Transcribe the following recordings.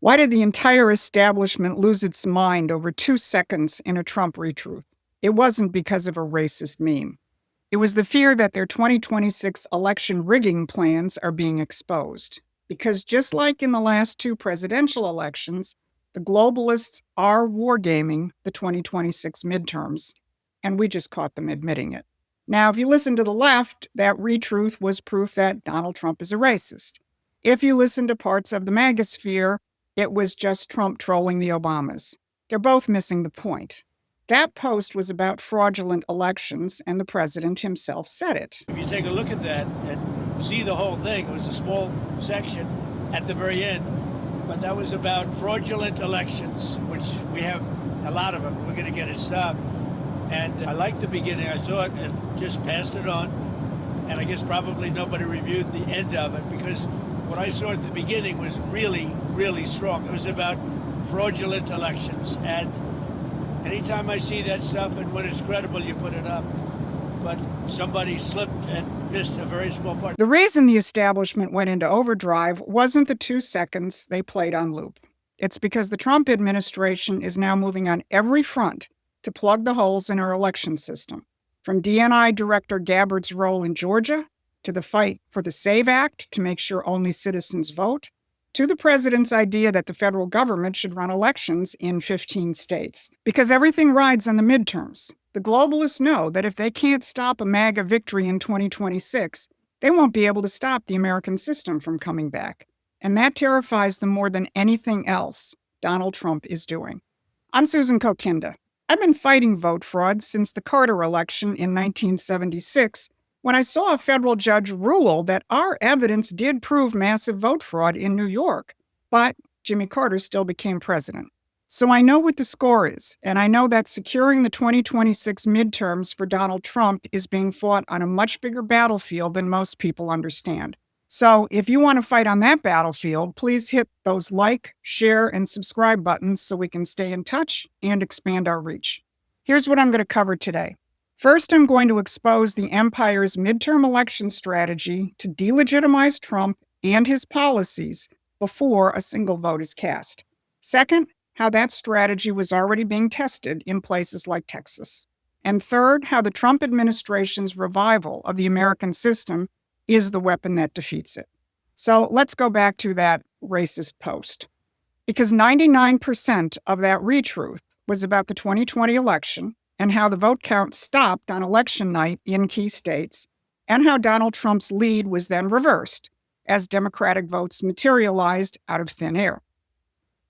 Why did the entire establishment lose its mind over 2 seconds in a Trump retruth? It wasn't because of a racist meme. It was the fear that their 2026 election rigging plans are being exposed. Because just like in the last 2 presidential elections, the globalists are wargaming the 2026 midterms, and we just caught them admitting it. Now, if you listen to the left, that retruth was proof that Donald Trump is a racist. If you listen to parts of the magosphere, it was just Trump trolling the Obamas. They're both missing the point. That post was about fraudulent elections, and the president himself said it. If you take a look at that and see the whole thing, it was a small section at the very end, but that was about fraudulent elections, which we have a lot of them. We're going to get it stopped. And I liked the beginning. I saw it and just passed it on. And I guess probably nobody reviewed the end of it because what I saw at the beginning was really, really strong. It was about fraudulent elections. And anytime I see that stuff and when it's credible, you put it up. But somebody slipped and missed a very small part. The reason the establishment went into overdrive wasn't the 2 seconds they played on loop. It's because the Trump administration is now moving on every front to plug the holes in our election system. From DNI Director Gabbard's role in Georgia, to the fight for the SAVE Act to make sure only citizens vote, to the president's idea that the federal government should run elections in 15 states. Because everything rides on the midterms. The globalists know that if they can't stop a MAGA victory in 2026, they won't be able to stop the American system from coming back. And that terrifies them more than anything else Donald Trump is doing. I'm Susan Kokinda. I've been fighting vote fraud since the Carter election in 1976, when I saw a federal judge rule that our evidence did prove massive vote fraud in New York, but Jimmy Carter still became president. So I know what the score is, and I know that securing the 2026 midterms for Donald Trump is being fought on a much bigger battlefield than most people understand. So if you want to fight on that battlefield, please hit those like, share, and subscribe buttons so we can stay in touch and expand our reach. Here's what I'm going to cover today. First, I'm going to expose the empire's midterm election strategy to delegitimize Trump and his policies before a single vote is cast. Second, how that strategy was already being tested in places like Texas. And third, how the Trump administration's revival of the American system is the weapon that defeats it. So let's go back to that racist post. Because 99% of that retruth was about the 2020 election and how the vote count stopped on election night in key states, and how Donald Trump's lead was then reversed as Democratic votes materialized out of thin air.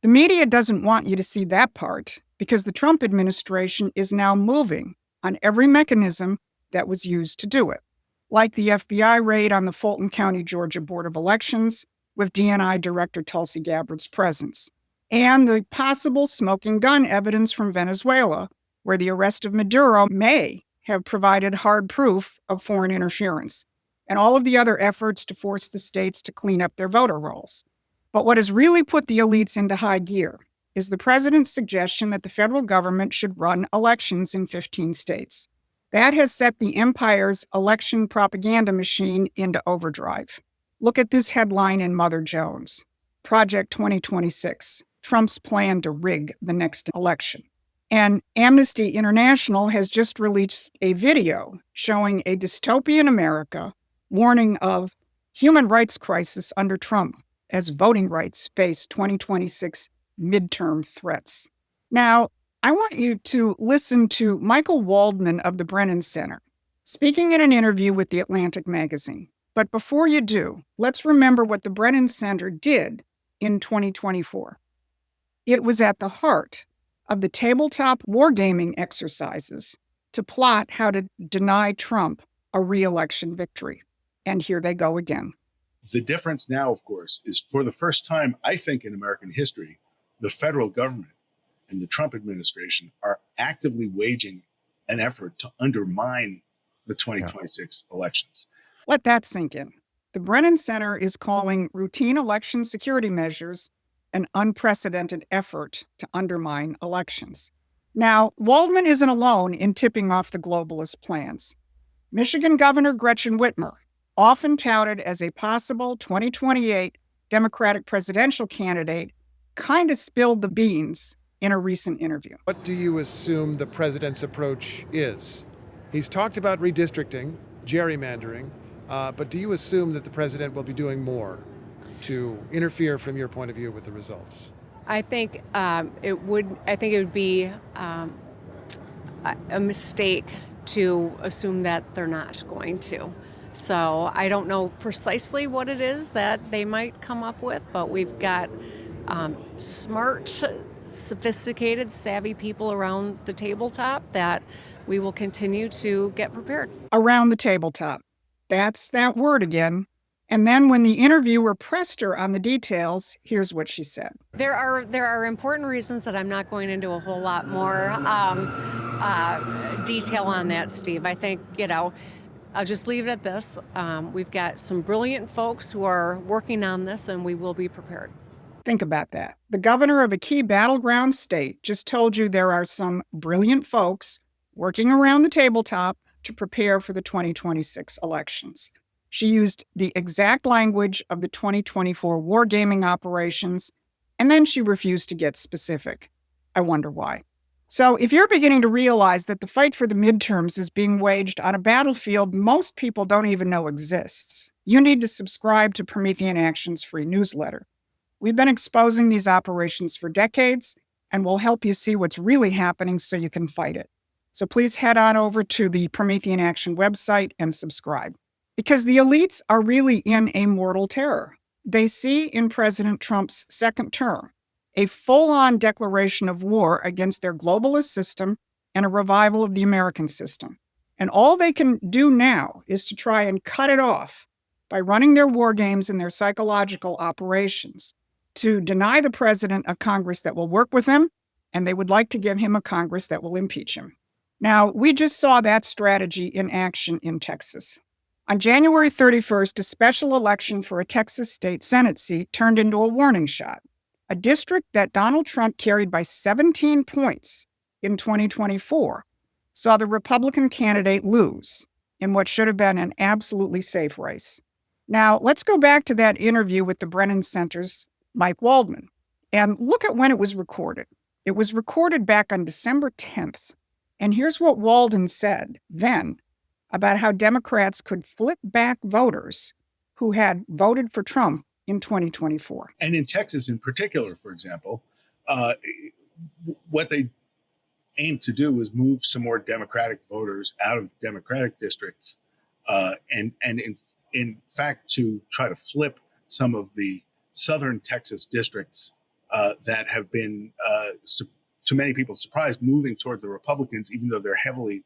The media doesn't want you to see that part because the Trump administration is now moving on every mechanism that was used to do it, like the FBI raid on the Fulton County, Georgia Board of Elections with DNI Director Tulsi Gabbard's presence, and the possible smoking gun evidence from Venezuela, where the arrest of Maduro may have provided hard proof of foreign interference, and all of the other efforts to force the states to clean up their voter rolls. But what has really put the elites into high gear is the president's suggestion that the federal government should run elections in 15 states. That has set the empire's election propaganda machine into overdrive. Look at this headline in Mother Jones. Project 2026, Trump's plan to rig the next election. And Amnesty International has just released a video showing a dystopian America warning of human rights crisis under Trump as voting rights face 2026 midterm threats. Now, I want you to listen to Michael Waldman of the Brennan Center speaking in an interview with The Atlantic magazine. But before you do, let's remember what the Brennan Center did in 2024. It was at the heart of the tabletop wargaming exercises to plot how to deny Trump a re-election victory. And here they go again. The difference now, of course, is for the first time, I think, in American history, the federal government and the Trump administration are actively waging an effort to undermine the 2026 elections. Let that sink in. The Brennan Center is calling routine election security measures an unprecedented effort to undermine elections. Now, Waldman isn't alone in tipping off the globalist plans. Michigan Governor Gretchen Whitmer, often touted as a possible 2028 Democratic presidential candidate, kind of spilled the beans in a recent interview. What do you assume the president's approach is? He's talked about redistricting, gerrymandering, but do you assume that the president will be doing more to interfere, from your point of view, with the results? I think it would be a mistake to assume that they're not going to. So I don't know precisely what it is that they might come up with, but we've got smart, sophisticated, savvy people around the tabletop that we will continue to get prepared. Around the tabletop. That's that word again. And then when the interviewer pressed her on the details, here's what she said. There are important reasons that I'm not going into a whole lot more detail on that, Steve. I think, I'll just leave it at this. We've got some brilliant folks who are working on this, and we will be prepared. Think about that. The governor of a key battleground state just told you there are some brilliant folks working around the tabletop to prepare for the 2026 elections. She used the exact language of the 2024 wargaming operations, and then she refused to get specific. I wonder why. So if you're beginning to realize that the fight for the midterms is being waged on a battlefield most people don't even know exists, you need to subscribe to Promethean Action's free newsletter. We've been exposing these operations for decades, and we'll help you see what's really happening so you can fight it. So please head on over to the Promethean Action website and subscribe. Because the elites are really in a mortal terror. They see in President Trump's second term a full-on declaration of war against their globalist system and a revival of the American system. And all they can do now is to try and cut it off by running their war games and their psychological operations to deny the president a Congress that will work with him, and they would like to give him a Congress that will impeach him. Now, we just saw that strategy in action in Texas. On January 31st, a special election for a Texas state Senate seat turned into a warning shot. A district that Donald Trump carried by 17 points in 2024 saw the Republican candidate lose in what should have been an absolutely safe race. Now, let's go back to that interview with the Brennan Center's Mike Waldman and look at when it was recorded. It was recorded back on December 10th. And here's what Walden said then about how Democrats could flip back voters who had voted for Trump in 2024. And in Texas in particular, for example, what they aimed to do was move some more Democratic voters out of Democratic districts and in fact to try to flip some of the southern Texas districts that have been, to many people's surprise, moving toward the Republicans, even though they're heavily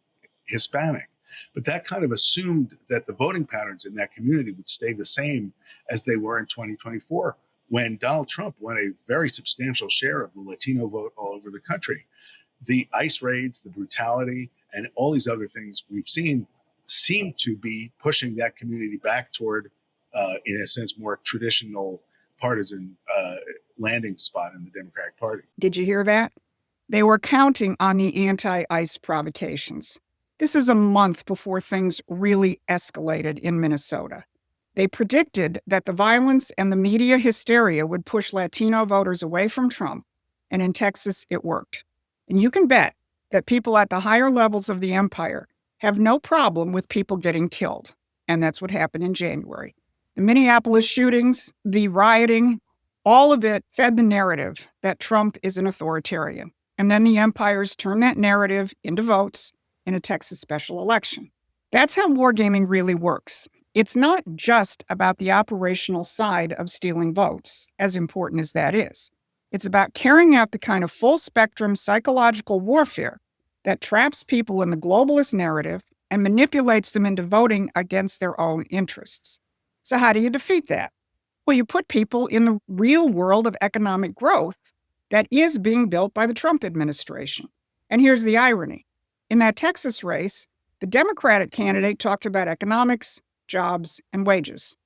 Hispanic. But that kind of assumed that the voting patterns in that community would stay the same as they were in 2024, when Donald Trump won a very substantial share of the Latino vote all over the country. The ICE raids, the brutality, and all these other things we've seen seem to be pushing that community back toward, in a sense, more traditional partisan landing spot in the Democratic Party. Did you hear that? They were counting on the anti-ICE provocations. This is a month before things really escalated in Minnesota. They predicted that the violence and the media hysteria would push Latino voters away from Trump, and in Texas, it worked. And you can bet that people at the higher levels of the empire have no problem with people getting killed, and that's what happened in January. The Minneapolis shootings, the rioting, all of it fed the narrative that Trump is an authoritarian. And then the empires turned that narrative into votes in a Texas special election. That's how wargaming really works. It's not just about the operational side of stealing votes, as important as that is. It's about carrying out the kind of full-spectrum psychological warfare that traps people in the globalist narrative and manipulates them into voting against their own interests. So how do you defeat that? Well, you put people in the real world of economic growth that is being built by the Trump administration. And here's the irony. In that Texas race, the Democratic candidate talked about economics, jobs, and wages,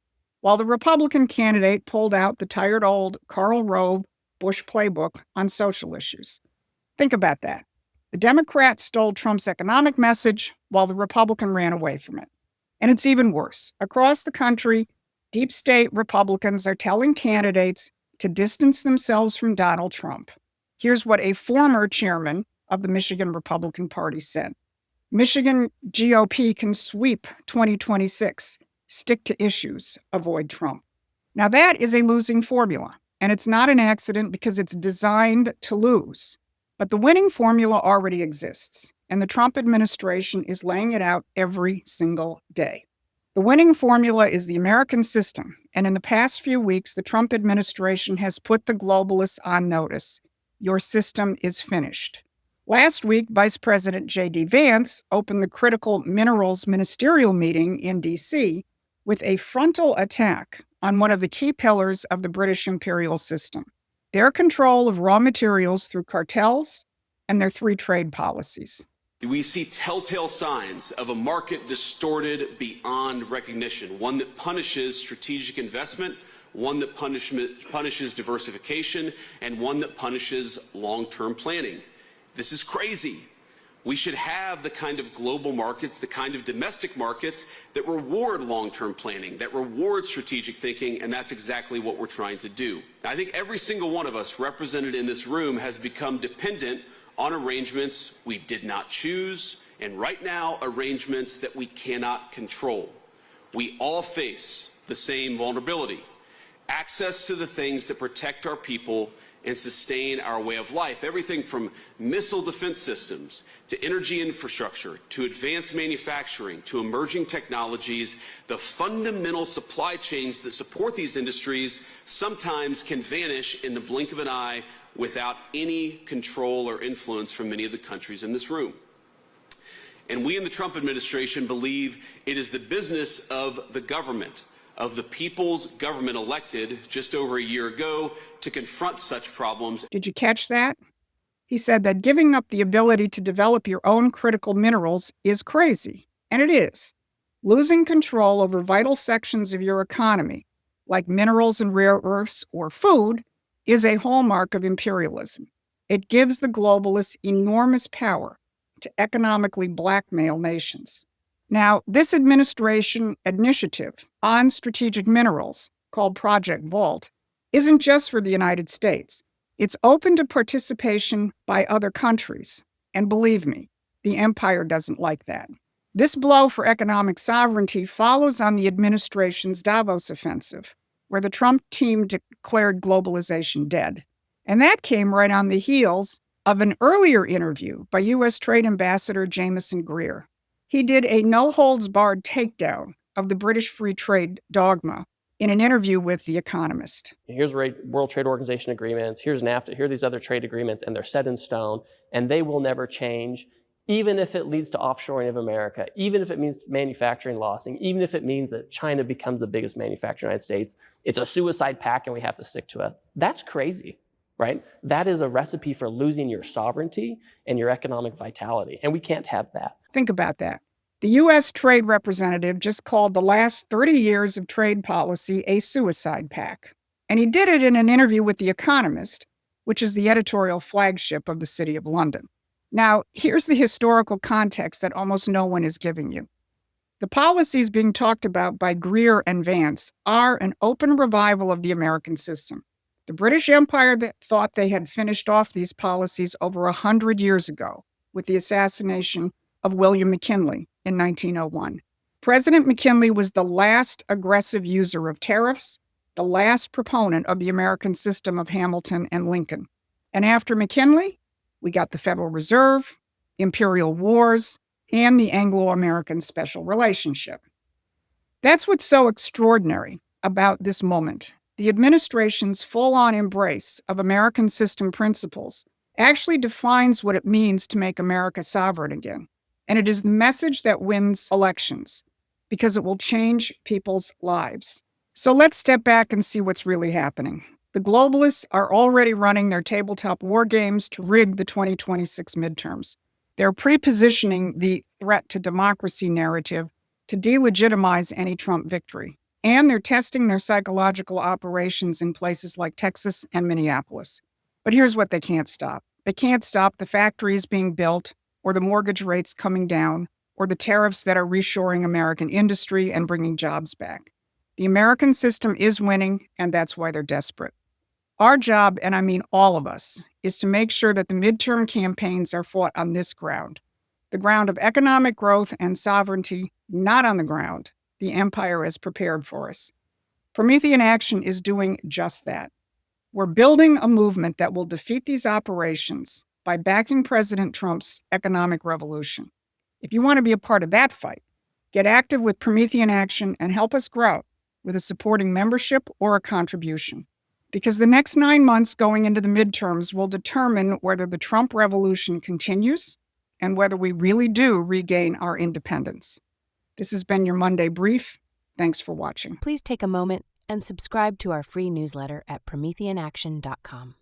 while the Republican candidate pulled out the tired old Karl Rove Bush playbook on social issues. Think about that. The Democrat stole Trump's economic message while the Republican ran away from it. And it's even worse. Across the country, deep state Republicans are telling candidates to distance themselves from Donald Trump. Here's what a former chairman of the Michigan Republican Party said. Michigan GOP can sweep 2026, stick to issues, avoid Trump. Now that is a losing formula, and it's not an accident because it's designed to lose. But the winning formula already exists, and the Trump administration is laying it out every single day. The winning formula is the American system, and in the past few weeks, the Trump administration has put the globalists on notice. Your system is finished. Last week, Vice President J.D. Vance opened the critical minerals ministerial meeting in D.C. with a frontal attack on one of the key pillars of the British imperial system, their control of raw materials through cartels and their three trade policies. We see telltale signs of a market distorted beyond recognition, one that punishes strategic investment, one that punishes diversification, and one that punishes long-term planning. This is crazy. We should have the kind of global markets, the kind of domestic markets that reward long-term planning, that reward strategic thinking, and that's exactly what we're trying to do. I think every single one of us represented in this room has become dependent on arrangements we did not choose, and right now, arrangements that we cannot control. We all face the same vulnerability: access to the things that protect our people and sustain our way of life. Everything from missile defense systems to energy infrastructure to advanced manufacturing to emerging technologies. The fundamental supply chains that support these industries sometimes can vanish in the blink of an eye without any control or influence from many of the countries in this room. And we in the Trump administration believe it is the business of the government, of the people's government elected just over a year ago, to confront such problems. Did you catch that? He said that giving up the ability to develop your own critical minerals is crazy, and it is. Losing control over vital sections of your economy, like minerals and rare earths or food, is a hallmark of imperialism. It gives the globalists enormous power to economically blackmail nations. Now, this administration initiative on strategic minerals, called Project Vault, isn't just for the United States. It's open to participation by other countries. And believe me, the empire doesn't like that. This blow for economic sovereignty follows on the administration's Davos offensive, where the Trump team declared globalization dead. And that came right on the heels of an earlier interview by U.S. Trade Ambassador Jameson Greer. He did a no-holds-barred takedown of the British free trade dogma in an interview with The Economist. Here's World Trade Organization agreements, here's NAFTA, here are these other trade agreements, and they're set in stone, and they will never change, even if it leads to offshoring of America, even if it means manufacturing lossing, even if it means that China becomes the biggest manufacturer in the United States. It's a suicide pact and we have to stick to it. That's crazy, right? That is a recipe for losing your sovereignty and your economic vitality, and we can't have that. Think about that. The U.S. trade representative just called the last 30 years of trade policy a suicide pact. And he did it in an interview with The Economist, which is the editorial flagship of the City of London. Now, here's the historical context that almost no one is giving you. The policies being talked about by Greer and Vance are an open revival of the American system. The British Empire that thought they had finished off these policies over 100 years ago with the assassination of William McKinley in 1901. President McKinley was the last aggressive user of tariffs, the last proponent of the American system of Hamilton and Lincoln. And after McKinley, we got the Federal Reserve, imperial wars, and the Anglo-American special relationship. That's what's so extraordinary about this moment. The administration's full-on embrace of American system principles actually defines what it means to make America sovereign again. And it is the message that wins elections, because it will change people's lives. So let's step back and see what's really happening. The globalists are already running their tabletop war games to rig the 2026 midterms. They're pre-positioning the threat to democracy narrative to delegitimize any Trump victory. And they're testing their psychological operations in places like Texas and Minneapolis. But here's what they can't stop. They can't stop the factories being built, or the mortgage rates coming down, or the tariffs that are reshoring American industry and bringing jobs back. The American system is winning, and that's why they're desperate. Our job, and I mean all of us, is to make sure that the midterm campaigns are fought on this ground, the ground of economic growth and sovereignty, not on the ground the empire has prepared for us. Promethean Action is doing just that. We're building a movement that will defeat these operations by backing President Trump's economic revolution. If you want to be a part of that fight, get active with Promethean Action and help us grow with a supporting membership or a contribution. Because the next 9 months going into the midterms will determine whether the Trump revolution continues and whether we really do regain our independence. This has been your Monday Brief. Thanks for watching. Please take a moment and subscribe to our free newsletter at prometheanaction.com.